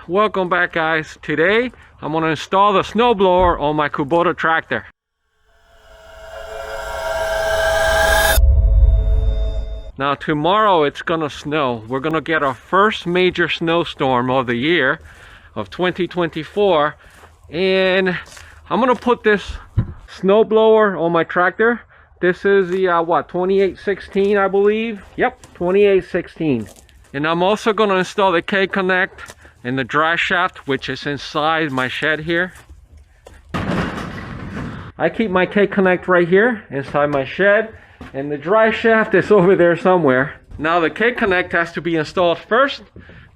welcome back guys. Today I'm going to install the snowblower on my Kubota tractor. Now tomorrow it's going to snow. We're going to get our first major snowstorm of the year of 2024, and I'm going to put this snowblower on my tractor. This is the 2816, I believe. Yep, 2816. And I'm also going to install the K-Connect and the dry shaft, which is inside my shed here. I keep my K-Connect right here inside my shed, and the dry shaft is over there somewhere. Now the K-Connect has to be installed first,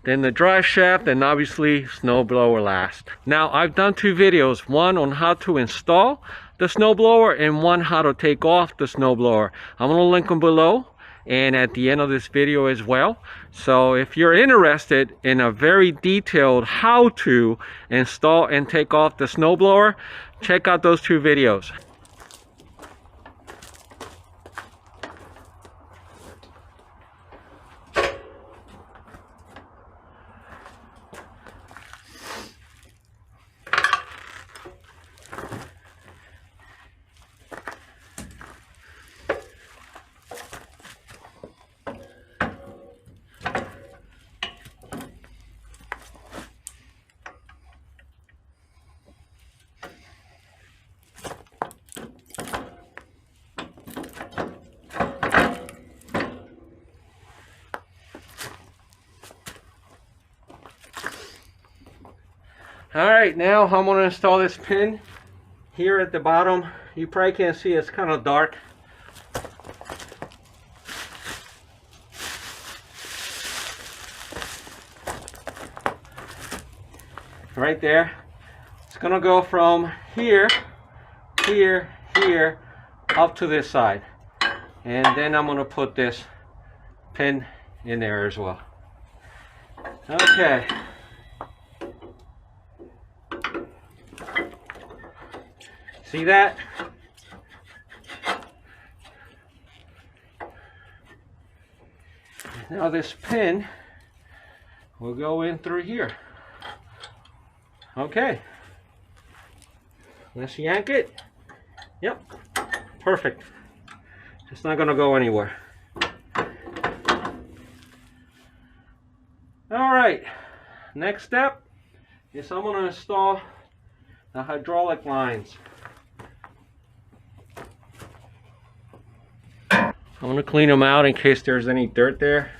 then the dry shaft, and obviously snowblower last. Now I've done two videos, one on how to install the snowblower and one how to take off the snowblower. I'm going to link them below and at the end of this video as well. So if you're interested in a very detailed how to install and take off the snowblower, check out those two videos. Alright, now I'm going to install this pin here at the bottom. You probably can't see, it's kind of dark. Right there. It's going to go from here, here, here, up to this side. And then I'm going to put this pin in there as well. Okay. See that? Now this pin will go in through here. Okay. Let's yank it. Yep. Perfect. It's not going to go anywhere. Alright. Next step is I'm going to install the hydraulic lines. I'm going to clean them out in case there's any dirt there.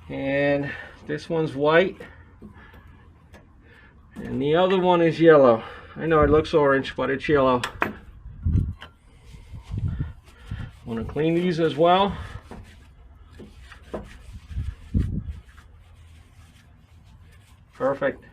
And this one's white. And the other one is yellow. I know it looks orange, but it's yellow. I want to clean these as well. Perfect.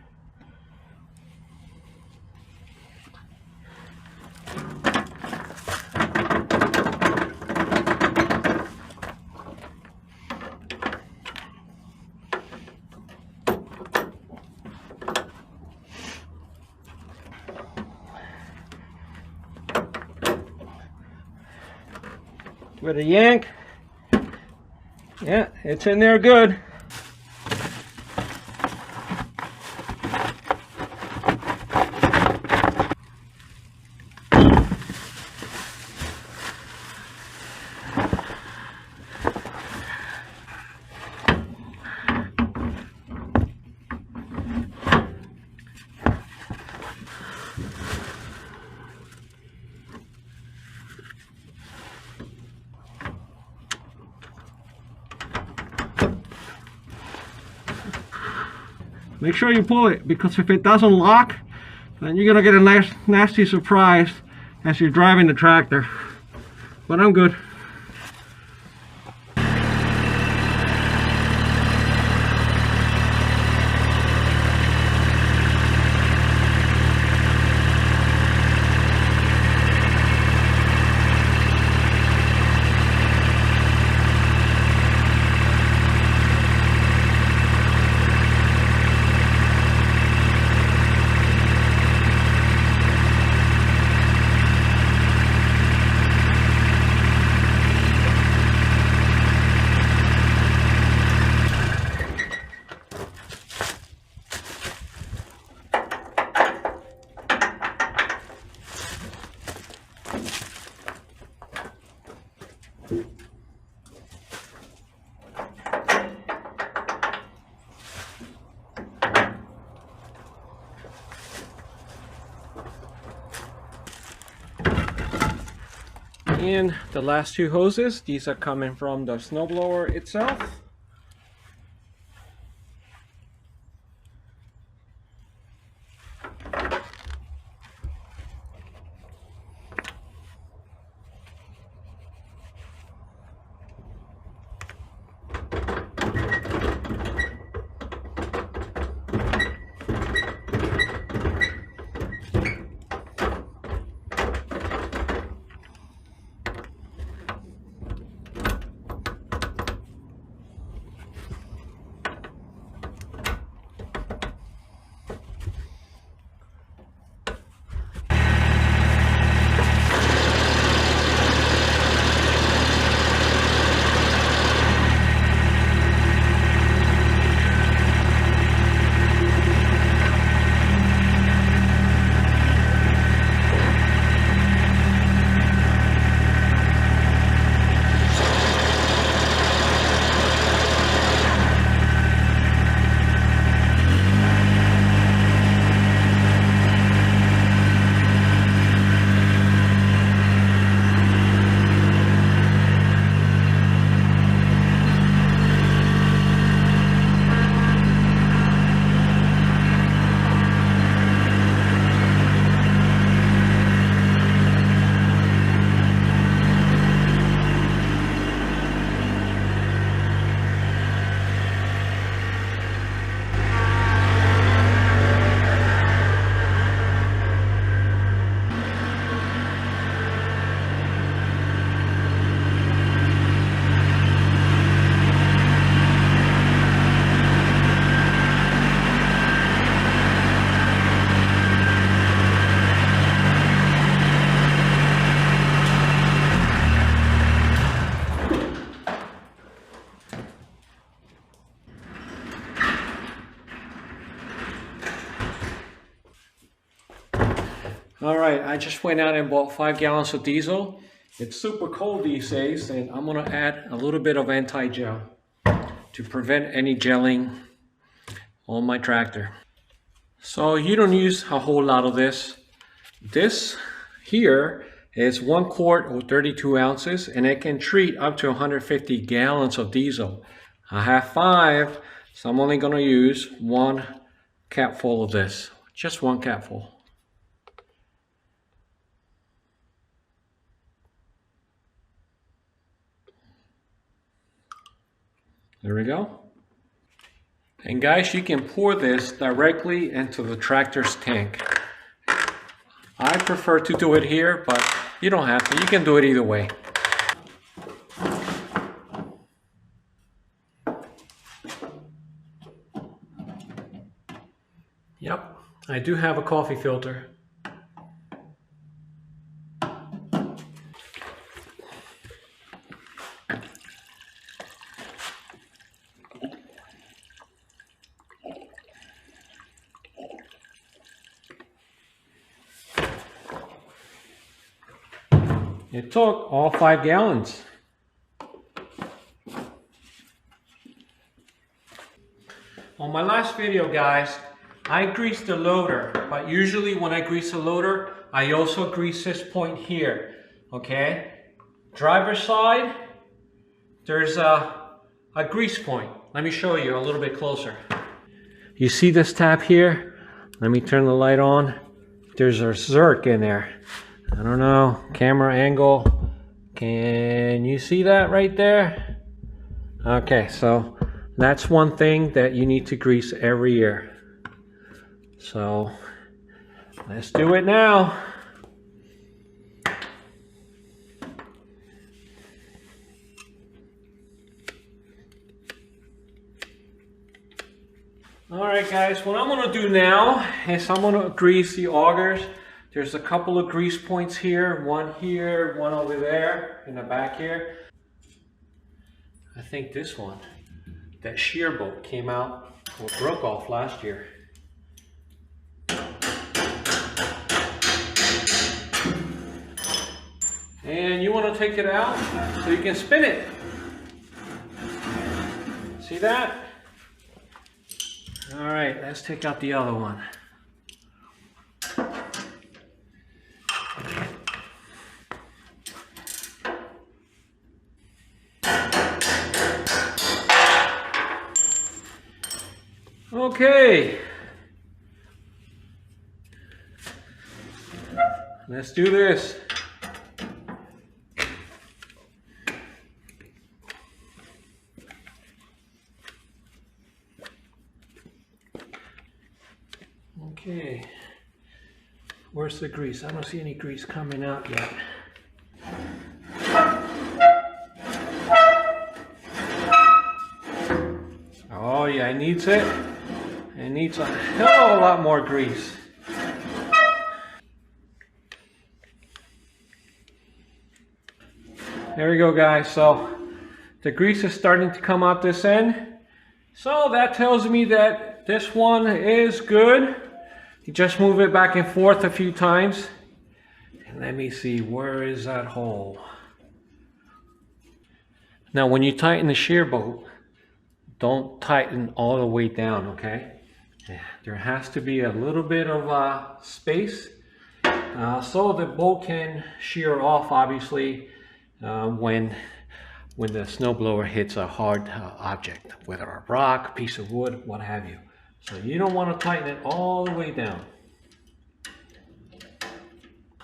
With a yank. Yeah, it's in there good. Make sure you pull it, because if it doesn't lock, then you're gonna get a nice nasty surprise as you're driving the tractor. But I'm good. And the last two hoses, these are coming from the snowblower itself. All right, I just went out and bought 5 gallons of diesel. It's super cold these days, and I'm gonna add a little bit of anti-gel to prevent any gelling on my tractor. So you don't use a whole lot of this. This here is 1 quart or 32 ounces, and it can treat up to 150 gallons of diesel. I have 5, so I'm only gonna use 1 capful of this, just 1 capful. There we go. And guys, you can pour this directly into the tractor's tank. I prefer to do it here, but you don't have to. You can do it either way. Yep, I do have a coffee filter. It took all 5 gallons. On my last video, guys, I greased the loader, but usually when I grease the loader, I also grease this point here, okay? Driver's side, there's a grease point. Let me show you a little bit closer. You see this tab here? Let me turn the light on. There's a zerk in there. I don't know, camera angle. Can you see that right there? Okay, so that's one thing that you need to grease every year. So let's do it now. Alright guys, what I'm going to do now is I'm going to grease the augers. There's a couple of grease points here, one over there in the back here. I think this one, that shear bolt came out or broke off last year. And you want to take it out so you can spin it. See that? All right, let's take out the other one. Okay. Let's do this. Okay. Where's the grease? I don't see any grease coming out yet. Oh yeah, it needs it. It needs a hell of a lot more grease. There we go, guys. So the grease is starting to come out this end. So that tells me that this one is good. You just move it back and forth a few times. And let me see, where is that hole? Now when you tighten the shear bolt, don't tighten all the way down, okay? There has to be a little bit of space so the bolt can shear off, obviously, when the snowblower hits a hard object, whether a rock, piece of wood, what have you. So you don't want to tighten it all the way down.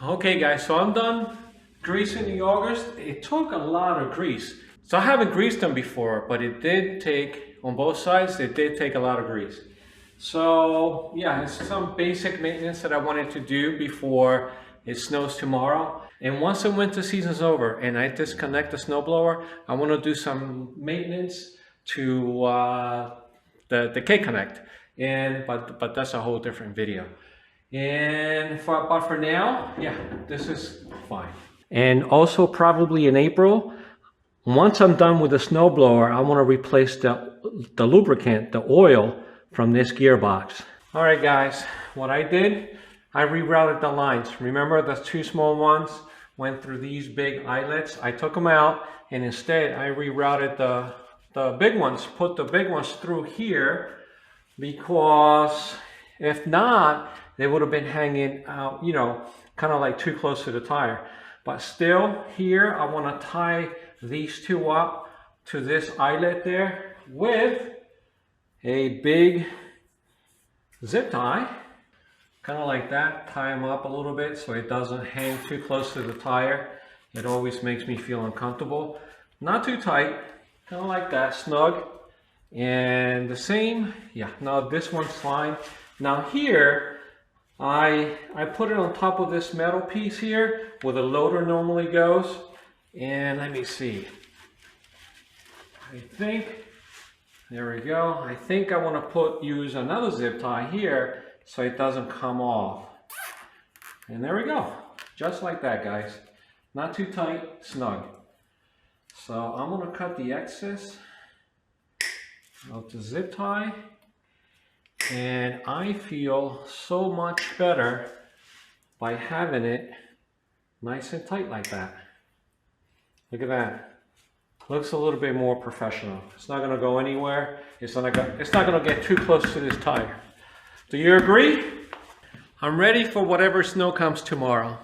Okay guys, so I'm done greasing the augers. It took a lot of grease. So I haven't greased them before, but it did take, on both sides, it did take a lot of grease. So yeah, it's some basic maintenance that I wanted to do before it snows tomorrow. And once the winter season's over and I disconnect the snowblower, I want to do some maintenance to the K-Connect. But that's a whole different video. But for now, yeah, this is fine. And also probably in April, once I'm done with the snowblower, I want to replace the lubricant, the oil from this gearbox. All right, guys, what I did, I rerouted the lines. Remember the two small ones went through these big eyelets? I took them out and instead I rerouted the big ones, put the big ones through here, because if not, they would have been hanging out, you know, kind of like too close to the tire. But still here, I want to tie these two up to this eyelet there with a big zip tie, kind of like that. Tie them up a little bit so it doesn't hang too close to the tire. It always makes me feel uncomfortable. Not too tight, kind of like that, snug. And the same, yeah, now this one's fine. Now here, I put it on top of this metal piece here where the loader normally goes. And let me see, I think, there we go. I think I want to use another zip tie here so it doesn't come off. And there we go, just like that, guys. Not too tight, snug. So I'm going to cut the excess of the zip tie. And I feel so much better by having it nice and tight like that. Look at that. Looks a little bit more professional. It's not going to go anywhere. It's not going to get too close to this tire. Do you agree? I'm ready for whatever snow comes tomorrow.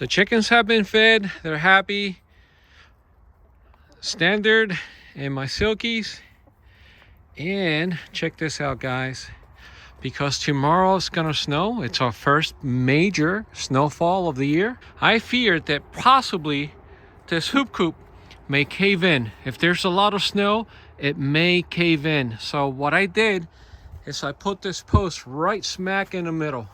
The chickens have been fed. They're happy. Standard and my silkies. And check this out, guys. Because tomorrow it's gonna snow. It's our first major snowfall of the year. I feared that possibly this hoop coop may cave in. If there's a lot of snow, it may cave in. So what I did is I put this post right smack in the middle.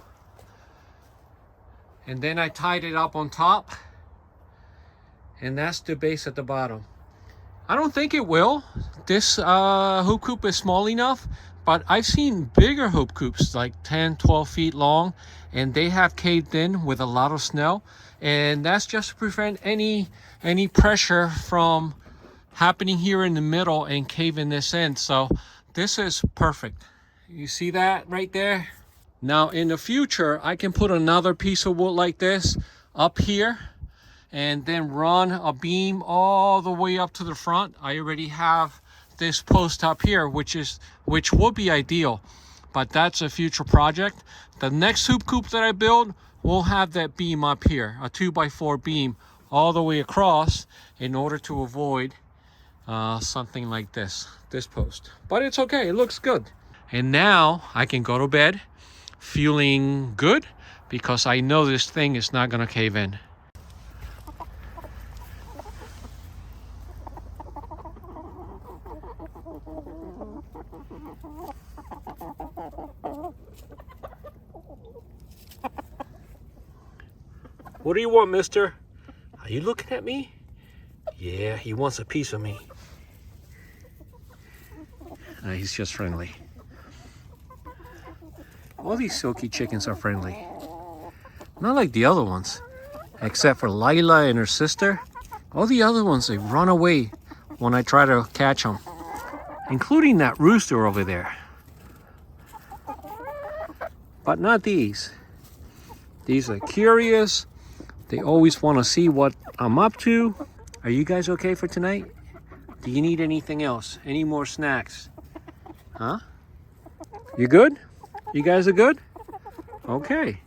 And then I tied it up on top. And that's the base at the bottom. I don't think it will. This hoop coop is small enough, but I've seen bigger hoop coops, like 10, 12 feet long, and they have caved in with a lot of snow. And that's just to prevent any pressure from happening here in the middle and caving this in. So this is perfect. You see that right there? Now in the future, I can put another piece of wood like this up here and then run a beam all the way up to the front. I already have this post up here, which would be ideal, but that's a future project. The next hoop coop that I build will have that beam up here, a 2x4 beam all the way across, in order to avoid something like this post. But it's okay, it looks good. And now I can go to bed feeling good because I know this thing is not gonna cave in. What do you want, mister? Are you looking at me? Yeah, he wants a piece of me. He's just friendly. All these silky chickens are friendly. Not like the other ones. Except for Lila and her sister. All the other ones, they run away when I try to catch them. Including that rooster over there. But not these. These are curious. They always want to see what I'm up to. Are you guys okay for tonight? Do you need anything else? Any more snacks? Huh? You good? You guys are good? Okay.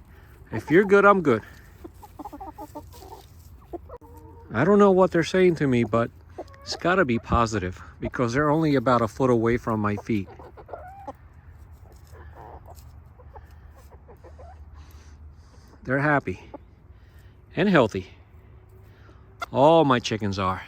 If you're good, I'm good. I don't know what they're saying to me, but it's got to be positive because they're only about a foot away from my feet. They're happy and healthy. All my chickens are.